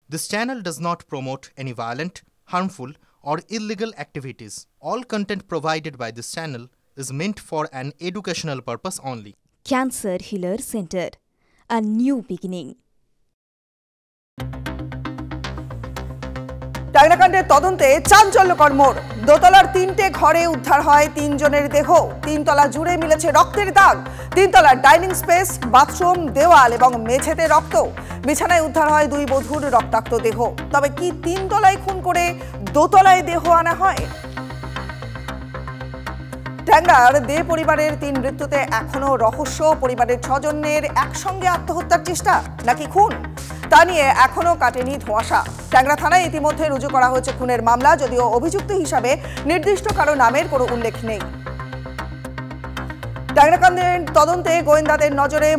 This channel does not promote any violent, harmful, or illegal activities. All content provided by this channel is meant for an educational purpose only. Cancer Healer Center, a new beginning. টাংরাকাণ্ডের তদন্তে চাঞ্চল্যকর মোড়। দোতলার তিনটে ঘরে উদ্ধার হয় তিনজনের দেহ। তিনতলা জুড়ে মিলেছে রক্তের দাগ। তিনতলার ডাইনিং স্পেস, বাথরুম, দেওয়াল এবং মেঝেতে রক্ত। বিছানায় উদ্ধার হয় দুই বধূর রক্তাক্ত দেহ। তবে কি তিনতলায় খুন করে দোতলায় দেহ আনা হয়? ট্যাংরার দে পরিবারের তিন মৃত্যুতে এখনো রহস্য। পরিবারের ছজনের একসঙ্গে আত্মহত্যার চেষ্টা নাকি খুন, তা নিয়ে এখনো কাটেনি ধোঁয়াশা। ট্যাংরা থানায় ইতিমধ্যে রুজু করা হয়েছে খুনের মামলা, যদিও অভিযুক্ত হিসাবে নির্দিষ্ট কারো নামের কোনো উল্লেখ নেই। ট্যাংরাকাণ্ডের তদন্তে গোয়েন্দাদের নজরে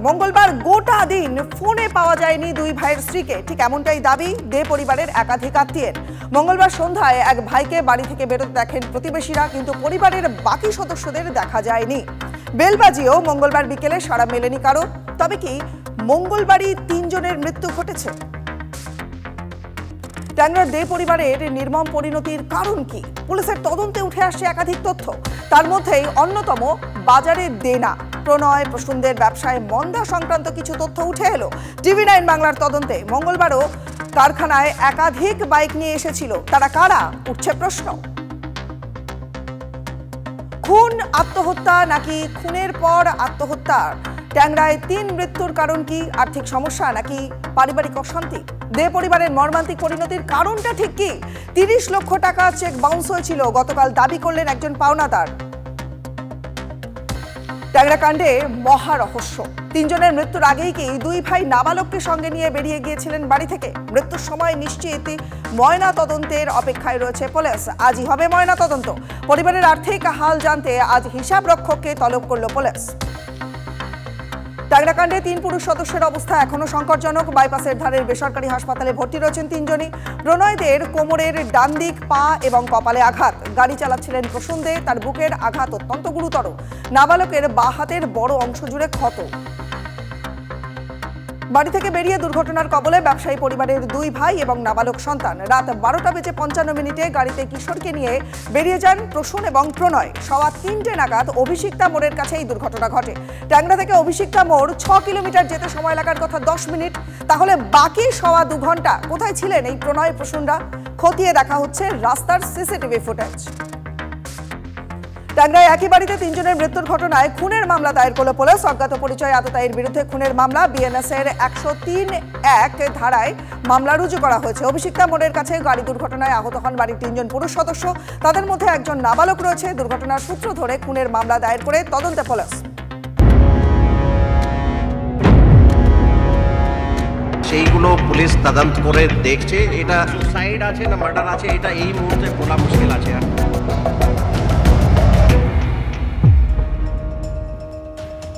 মঙ্গলবার গোটা দিন ফোনে পাওয়া যায়নি দুই ভাইয়ের স্ত্রীকে। ঠিক এমনটাই দাবি দে পরিবারের একাধিক আত্মীয়ের। মঙ্গলবার সন্ধ্যায় এক ভাইকে বাড়ি থেকে বেরোতে দেখেন প্রতিবেশীরা, কিন্তু পরিবারের বাকি সদস্যদের দেখা যায়নি। বেলবাজিও মঙ্গলবার বিকেলে সাড়া মেলেনি কারো। তবে কি মঙ্গলবারই তিনজনের মৃত্যু ঘটেছে? ট্যাংরার দে পরিবারের নির্মম পরিণতির কারণ কি? পুলিশের তদন্তে উঠে আসছে একাধিক তথ্য। তার মধ্যেই অন্যতম বাজারে দেনা, প্রণয় প্রসূনদের ব্যবসায় মন্দা সংক্রান্ত কিছু তথ্য উঠে এলো TV9 বাংলার তদন্তে। মঙ্গলবারও কারখানায় একাধিক বাইক নিয়ে এসেছিল। তারা কারা, উঠছে প্রশ্ন। খুন, আত্মহত্যা নাকি খুনের পর আত্মহত্যা? ট্যাংরায় তিন মৃত্যুর কারণ কি? আর্থিক সমস্যা নাকি পারিবারিক অশান্তি? দে পরিবারের মর্মান্তিক পরিণতির কারণটা ঠিক কি? 30 লক্ষ টাকা চেক বাউন্স হয়েছিল গতকাল, দাবি করলেন একজন পাওনাদার। ট্যাংরা কাণ্ডে মহা রহস্য। তিনজনের মৃত্যুর আগেই কি দুই ভাই নাবালককে সঙ্গে নিয়ে বেরিয়ে গিয়েছিলেন বাড়ি থেকে? মৃত্যুর সময় নিশ্চিত ময়না তদন্তের অপেক্ষায় রয়েছে পুলিশ। আজই হবে ময়না তদন্ত। পরিবারের আর্থিক হাল জানতে আজ হিসাব রক্ষককে তলব করল পুলিশ। ট্যাংরাকাণ্ডে তিন পুরুষ সদস্যের অবস্থা এখনো সংকটজনক। বাইপাসের ধারের বেসরকারি হাসপাতালে ভর্তি রয়েছেন তিনজনই। প্রণয়দের কোমরের ডান দিক, পা এবং কপালে আঘাত। গাড়ি চালাচ্ছিলেন প্রসূন দে, তার বুকের আঘাত অত্যন্ত গুরুতর। নাবালকের বাঁ হাতের বড় অংশ জুড়ে ক্ষত। বাড়ি থেকে বেরিয়ে দুর্ঘটনার কবলে ব্যবসায়ী পরিবারের দুই ভাই এবং নাবালক সন্তান। রাত 12:55 গাড়িতে কিশোরকে নিয়ে বেরিয়ে যান প্রসূন এবং প্রণয়। 3:15 নাগাদ অভিষিক্তা মোড়ের কাছে এই দুর্ঘটনা ঘটে। ট্যাংরা থেকে অভিষিক্তা মোড় 6 কিলোমিটার যেতে সময় লাগার কথা 10 মিনিট। তাহলে বাকি 2.25 ঘন্টা কোথায় ছিলেন এই প্রণয় প্রসূনরা? খতিয়ে দেখা হচ্ছে রাস্তার CCTV ফুটেজ। ট্যাংরায় একই বাড়িতে তিনজনের মৃত্যুর ঘটনায় খুনের মামলা দায়ের করল পুলিশ। অজ্ঞাত পরিচয় আততায়ীর বিরুদ্ধে খুনের মামলা। BNS এর 103(1) ধারায় মামলা রুজু করা হয়েছে। অভিষিক্তা মোড়ের কাছে গাড়ি দুর্ঘটনায় আহত হন বাড়ির তিনজন পুরুষ সদস্য। তাদের মধ্যে একজন নাবালক রয়েছে। দুর্ঘটনার সূত্র ধরে খুনের মামলা দায়ের করে তদন্তে পুলিশ। সেইগুলো পুলিশ তদন্ত করে দেখছে। এটা সুসাইড আছে না মার্ডার আছে, এটা এই মুহূর্তে বলা মুশকিল আছে।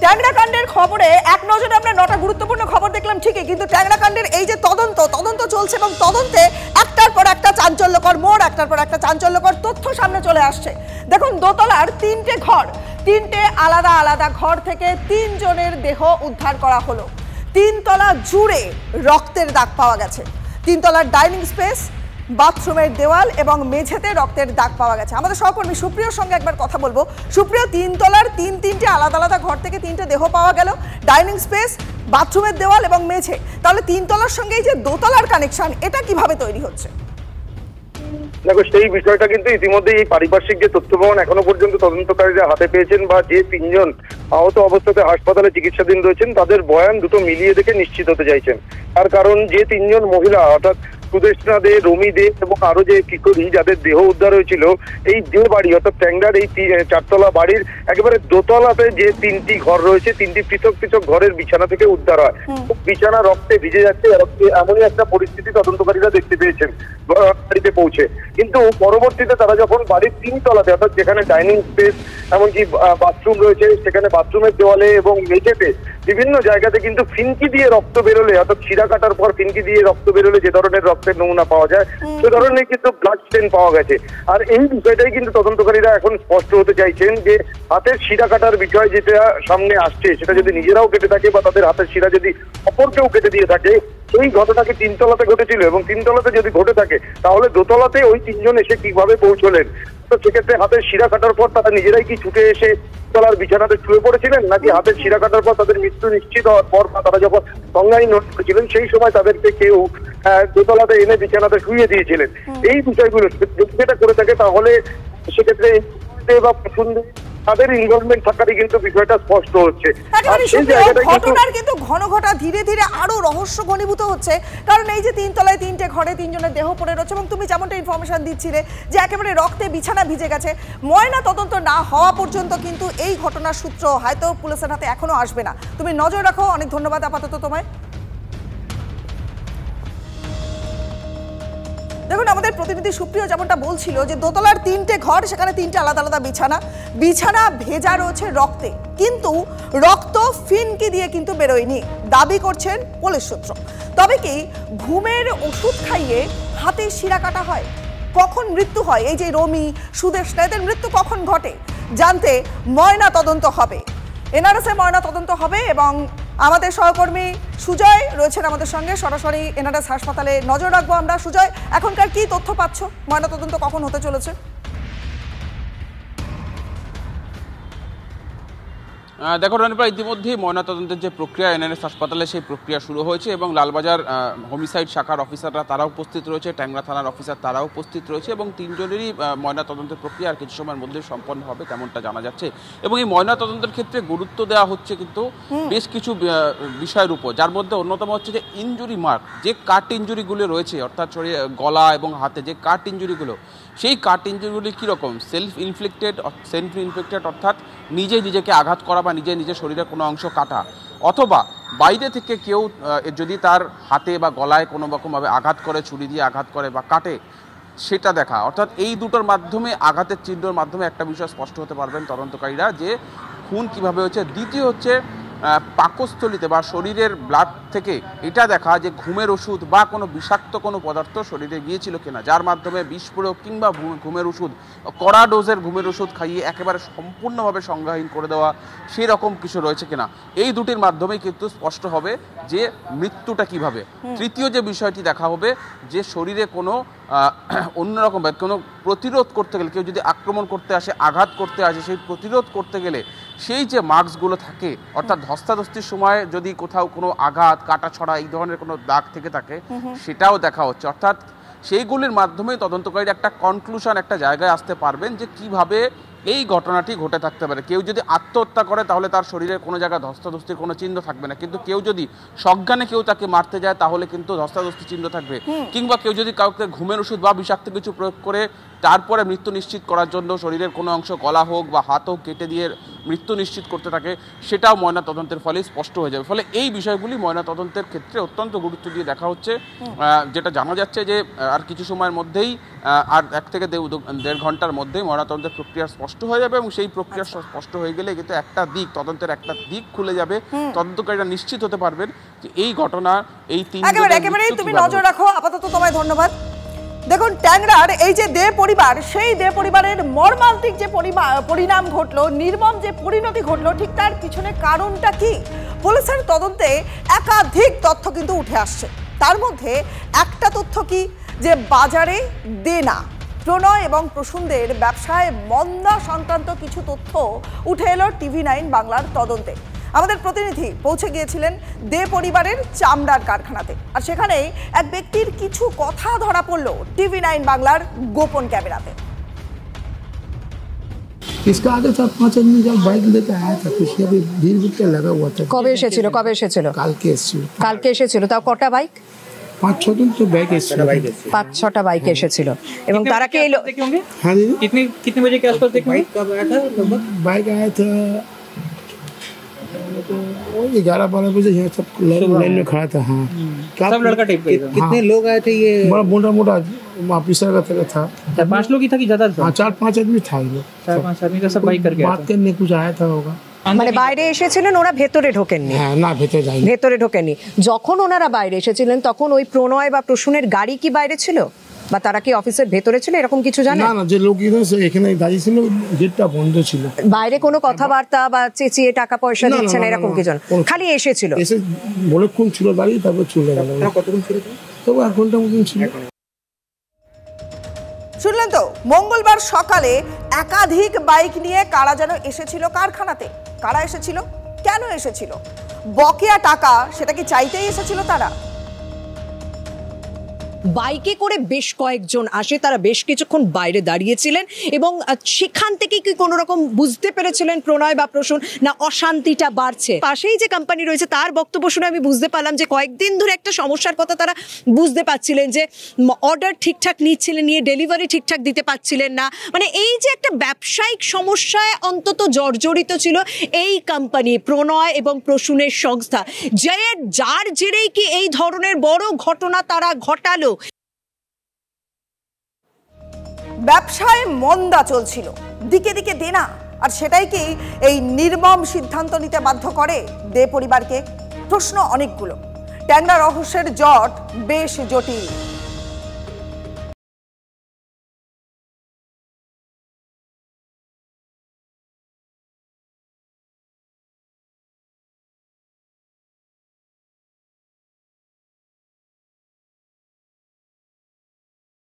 ট্যাংরাকাণ্ডের খবরে এক নজরে আমরা 9টা গুরুত্বপূর্ণ খবর দেখলাম ঠিকই, কিন্তু ট্যাংরাকাণ্ডের এই যে তদন্ত চলছে এবং তদন্তে একটার পর একটা চাঞ্চল্যকর মোড়, একটার পর একটা চাঞ্চল্যকর তথ্য সামনে চলে আসছে। দেখুন, দোতলার তিনটে ঘর, তিনটে আলাদা আলাদা ঘর থেকে তিনজনের দেহ উদ্ধার করা হলো। তিনতলা জুড়ে রক্তের দাগ পাওয়া গেছে। তিনতলার ডাইনিং স্পেস, বাথরুমের দেওয়াল এবং মেঝেতে রক্তের দাগ পাওয়া গেছে। আমাদের সহকর্মী সুপ্রিয়র সঙ্গে একবার কথা বলবো। সুপ্রিয়, তিনতলার তিনটে আলাদা আলাদা ঘর থেকে তিনটে দেহ পাওয়া গেল, ডাইনিং স্পেস, বাথরুমের দেওয়াল এবং মেঝে। তাহলে তিনতলার সঙ্গে এই যে দোতলার কানেকশন, এটা কিভাবে তৈরি হচ্ছে? দেখো, সেই বিষয়টা কিন্তু ইতিমধ্যে এই পারিপার্শ্বিক যে তথ্য প্রমাণ এখনো পর্যন্ত তদন্তকারীরা হাতে পেয়েছেন, বা যে তিনজন আহত অবস্থাতে হাসপাতালে চিকিৎসাধীন রয়েছেন তাদের বয়ান দুটো মিলিয়ে দেখে নিশ্চিত হতে চাইছেন। তার কারণ, যে তিনজন মহিলা অর্থাৎ সুদেষ্ণা দে, রমি দে এবং আরো যে কিশোরী যাদের দেহ উদ্ধার হয়েছিল, এই যে বাড়ি অর্থাৎ ট্যাংরার এই 4তলা বাড়ির একেবারে দোতলাতে যে তিনটি ঘর রয়েছে, তিনটি পৃথক পৃথক ঘরের বিছানা থেকে উদ্ধার হয়। বিছানা রক্তে ভিজে যাচ্ছে, এমনই একটা পরিস্থিতি তদন্তকারীরা দেখতে পেয়েছেন বাড়িতে পৌঁছে। কিন্তু পরবর্তীতে তারা যখন বাড়ির 3তলাতে অর্থাৎ যেখানে ডাইনিং স্পেস এমনকি বাথরুম রয়েছে, সেখানে বাথরুমের দেওয়ালে এবং মেঝেতে বিভিন্ন জায়গাতে কিন্তু ফিনকি দিয়ে রক্ত বেরোলে, অর্থাৎ শিরা কাটার পর ফিনকি দিয়ে রক্ত বেরোলে যে ধরনের রক্ত রক্তের নমুনা পাওয়া যায়, সে ধরনের কিন্তু ব্লাড স্টেন পাওয়া গেছে। আর এই বিষয়টাই কিন্তু তদন্তকারীরা এখন স্পষ্ট হতে চাইছেন যে হাতের শিরা কাটার বিষয় যেটা সামনে আসছে সেটা যদি নিজেরাও কেটে থাকে বা তাদের হাতের শিরা যদি অপর কেউ কেটে দিয়ে থাকে, সেই ঘটনাকে তিনতলাতে ঘটেছিল এবং তিনতলাতে যদি ঘটে থাকে তাহলে দোতলাতে ওই তিনজন এসে কিভাবে পৌঁছলেন। তো সেক্ষেত্রে হাতের শিরা কাটার পর তারা নিজেরাই কি ছুটে এসে তলার বিছানাতে শুয়ে পড়েছিলেন, নাকি হাতের শিরা কাটার পর তাদের মৃত্যু নিশ্চিত হওয়ার পর বা তারা যখন সংজ্ঞাহীন করেছিলেন সেই সময় তাদেরকে কেউ দোতলাতে এনে বিছানাতে শুয়ে দিয়েছিলেন। এই বিষয়গুলো যদি সেটা করে থাকে তাহলে সেক্ষেত্রে বা পছন্দে তাদের ইনভলভমেন্ট থাকারই কিন্তু বিষয়টা স্পষ্ট হচ্ছে। আর সেই জায়গাটা ঘটনার কিন্তু ঘন ঘটা ধীরে ধীরে আরো রহস্য ঘনীভূত হচ্ছে, কারণ এই যে তিনতলায় তিনটে ঘরে তিনজনের দেহ পড়ে রয়েছে এবং তুমি যেমনটা ইনফরমেশন দিচ্ছিলে যে একেবারে রক্তে বিছানা ভিজে গেছে, ময়না তদন্ত না হওয়া পর্যন্ত কিন্তু এই ঘটনার সূত্র হয়তো পুলিশের হাতে এখনো আসবে না। তুমি নজর রাখো, অনেক ধন্যবাদ আপাতত তোমায়। দেখুন, আমাদের প্রতিনিধি সুপ্রিয় যেমনটা বলছিল যে দোতলার তিনটে ঘর, সেখানে তিনটে আলাদা আলাদা বিছানা ভেজা রয়েছে রক্তে, কিন্তু রক্ত ফিনকি দিয়ে কিন্তু বেরোয়নি দাবি করছেন পুলিশ সূত্র। তবে কি ঘুমের ওষুধ খাইয়ে হাতে শিরা কাটা হয়? কখন মৃত্যু হয় এই যে রমি, সুদেশনা, এদের মৃত্যু কখন ঘটে জানতে ময়না তদন্ত হবে, এনআরএসে ময়না তদন্ত হবে। এবং আমাদের সহকর্মী সুজয় রয়েছেন আমাদের সঙ্গে, সরাসরি এনআরএস হাসপাতালে নজর রাখবো আমরা। সুজয়, এখনকার কি তথ্য পাচ্ছ, ময়না তদন্ত কখন হতে চলেছে? দেখো রনিপা, ইতিমধ্যেই ময়নাতদন্তের যে প্রক্রিয়া এনআরএস হাসপাতালে সেই প্রক্রিয়া শুরু হয়েছে এবং লালবাজার হোমিসাইড শাখার অফিসাররা তারাও উপস্থিত রয়েছে, ট্যাংরা থানার অফিসার তারাও উপস্থিত রয়েছে এবং তিনজনেরই ময়নাতদন্তের প্রক্রিয়া আর কিছু সময়ের মধ্যে সম্পন্ন হবে তেমনটা জানা যাচ্ছে। এবং এই ময়নাতদন্তের ক্ষেত্রে গুরুত্ব দেওয়া হচ্ছে কিন্তু বেশ কিছু বিষয়ের উপর, যার মধ্যে অন্যতম হচ্ছে যে ইনজুরি মার্ক, যে কাট ইনজুরিগুলো রয়েছে অর্থাৎ গলা এবং হাতে যে কাট ইনজুরিগুলো, সেই কাট ইনজুরিগুলি কীরকম, সেলফ ইনফ্লিক্টেড অর্থাৎ নিজেকে আঘাত করা বা নিজের শরীরের কোনো অংশ কাটা, অথবা বাইরে থেকে কেউ যদি তার হাতে বা গলায় কোনো রকমভাবে আঘাত করে, ছুরি দিয়ে আঘাত করে বা কাটে, সেটা দেখা। অর্থাৎ এই দুটোর মাধ্যমে, আঘাতের চিহ্নের মাধ্যমে একটা বিষয় স্পষ্ট হতে পারবেন তদন্তকারীরা যে খুন কীভাবে হচ্ছে। দ্বিতীয় হচ্ছে পাকস্থলিতে বা শরীরের ব্লাড থেকে এটা দেখা যে ঘুমের ওষুধ বা কোনো বিষাক্ত কোনো পদার্থ শরীরে গিয়েছিল কিনা, যার মাধ্যমে বিষ প্রয়োগ কিংবা ঘুমের ওষুধ, কড়া ডোজের ঘুমের ওষুধ খাইয়ে একেবারে সম্পূর্ণভাবে সংজ্ঞাহীন করে দেওয়া, সেই রকম কিছু রয়েছে কিনা। এই দুটির মাধ্যমেই কিন্তু স্পষ্ট হবে যে মৃত্যুটা কিভাবে। তৃতীয় যে বিষয়টি দেখা হবে যে শরীরে কোনো অন্যরকম কোনো প্রতিরোধ করতে গেলে, কেউ যদি আক্রমণ করতে আসে, আঘাত করতে আসে, সেই প্রতিরোধ করতে গেলে সেই যে মার্কসগুলো থাকে, অর্থাৎ ধস্তাধস্তির সময় যদি কোথাও কোনো আঘাত, কাটা ছড়া এই ধরনের কোনো দাগ থেকে থাকে, সেটাও দেখা হচ্ছে। অর্থাৎ সেইগুলির মাধ্যমে তদন্তকারীরা একটা কনক্লুশন, একটা জায়গায় আসতে পারবেন যে কিভাবে এই ঘটনাটি ঘটে থাকতে পারে। কেউ যদি আত্মহত্যা করে তাহলে তার শরীরের কোনো জায়গায় ধস্তাধস্তির কোনো চিহ্ন থাকবে না, কিন্তু কেউ যদি সজ্ঞানে কেউ তাকে মারতে যায় তাহলে কিন্তু ধস্তাধস্তির চিহ্ন থাকবে। কিংবা কেউ যদি কাউকে ঘুমের ওষুধ বা বিষাক্ত কিছু প্রয়োগ করে তারপরে মৃত্যু নিশ্চিত করার জন্য শরীরের কোনো অংশ, গলা হোক বা হাত হোক, কেটে দিয়ে মৃত্যু নিশ্চিত করতে থাকে, সেটাও ময়না তদন্তের ফলে স্পষ্ট হয়ে যাবে। ফলে এই বিষয়গুলি ময়না তদন্তের ক্ষেত্রে অত্যন্ত গুরুত্ব দিয়ে দেখা হচ্ছে। যেটা জানা যাচ্ছে যে আর কিছু সময়ের মধ্যেই, আর 1 থেকে 1.5 ঘন্টার মধ্যেই ময়নাতদন্তের প্রক্রিয়া স্পষ্ট হয়ে যাবে এবং সেই প্রক্রিয়া স্পষ্ট হয়ে গেলে কিন্তু একটা দিক, তদন্তের একটা দিক খুলে যাবে। তদন্তকারীরা নিশ্চিত হতে পারবেন যে এই ঘটনা, এই একেবারে তুমি নজর রাখো। আপাতত তোমায় ধন্যবাদ। দেখুন, ট্যাংরার এই যে দে পরিবার, সেই দে পরিবারের মর্মান্তিক যে পরিণাম ঘটলো, নির্মম যে পরিণতি ঘটলো, ঠিক তার পিছনে কারণটা কি? পুলিশের তদন্তে একাধিক তথ্য কিন্তু উঠে আসছে। তার মধ্যে একটা তথ্য কি, যে বাজারে দেনা, প্রণয় এবং প্রসূনদের ব্যবসায় মন্দা সংক্রান্ত কিছু তথ্য উঠে এলো TV9 বাংলার তদন্তে। আমাদের প্রতিনিধি পৌঁছে গিয়েছিলেন দে পরিবারের চামড়ার কারখানাতে, আর সেখানে এক ব্যক্তির কিছু কথা ধরা পড়ল TV9 বাংলার গোপন ক্যামেরাতে। इसका आगे था 5 आदमी जब बाइक लेके आया था, कुछ अभी भीड़ भीड़ लगा हुआ था। कब এসেছিল? কালকে এসেছিল। তাও কটা বাইক? 5-6 दिन तो बाइक एसেছিল। 5-6টা বাইক এসেছিল। এবং তারা কে এলো? हाँ दीदी, कितने बजे के आसपास देखा? बाइक कब आया था लगभग? बाइक आया था तो 11-12 बजे यहाँ सब लाइन में खड़ा था। हाँ, सब लड़का टाइप का। कितने लोग आए थे? ये बड़ा मोटा ऑफिसर का था। 4-5 लोग ही था कि ज्यादा था? हाँ, 4-5 आदमी था। 4-5 आदमी का सब बाइक करके बात करने कुछ आया था होगा। মানে বাইরে এসেছিলেন, ওরা ভেতরে ঢোকেননি? হ্যাঁ, না ভেতরে যায়নি। ভেতরে ঢোকেননি। যখন ওনারা বাইরে এসেছিলেন তখন ওই প্রণয় বা প্রসূনের গাড়ি কি বাইরে ছিল, বা তারা কি অফিসের ভেতরে ছিল, এরকম কিছু জানেন? না না, যে লোকগুলো এখানে দাঁড়িয়ে ছিল গেটটা বন্ধ ছিল। বাইরে কোনো কথাবার্তা বা চেঁচিয়ে টাকা পয়সা দিচ্ছেন এরকম কিছু? খালি এসেছিল, এসে বলেক্ষণ ছিল দাঁড়িয়ে, তারপর চলে গেল। কতক্ষণ ছিল? তবু 1 ঘন্টা মতন ছিল। শুনলেন তো, মঙ্গলবার সকালে একাধিক বাইক নিয়ে কারা যেন এসেছিল কারখানাতে। কারা এসেছিল, কেন এসেছিল, বকেয়া টাকা সেটা কি চাইতেই এসেছিল তারা? বাইকে করে বেশ কয়েকজন আসে, তারা বেশ কিছুক্ষণ বাইরে দাঁড়িয়েছিলেন এবং সেখান থেকে কি কোনো রকম বুঝতে পেরেছিলেন প্রণয় বা প্রসূন না অশান্তিটা বাড়ছে? পাশেই যে কোম্পানি রয়েছে তার বক্তব্য শুনে আমি বুঝতে পারলাম যে কয়েকদিন ধরে একটা সমস্যার কথা তারা বুঝতে পারছিলেন, যে অর্ডার ঠিকঠাক নিচ্ছিলেন, নিয়ে ডেলিভারি ঠিকঠাক দিতে পারছিলেন না। মানে এই যে একটা ব্যবসায়িক সমস্যায় অন্তত জর্জরিত ছিল এই কোম্পানি, প্রণয় এবং প্রসূনের সংস্থা, যার জেরেই কি এই ধরনের বড় ঘটনা তারা ঘটালো। ব্যবসায় মন্দা চলছিল, দিকে দিকে দেনা, আর সেটাই কি এই নির্মম সিদ্ধান্ত নিতে বাধ্য করে দে পরিবারকে? প্রশ্ন অনেকগুলো। ট্যাংরা রহস্যের জট বেশ জটিল।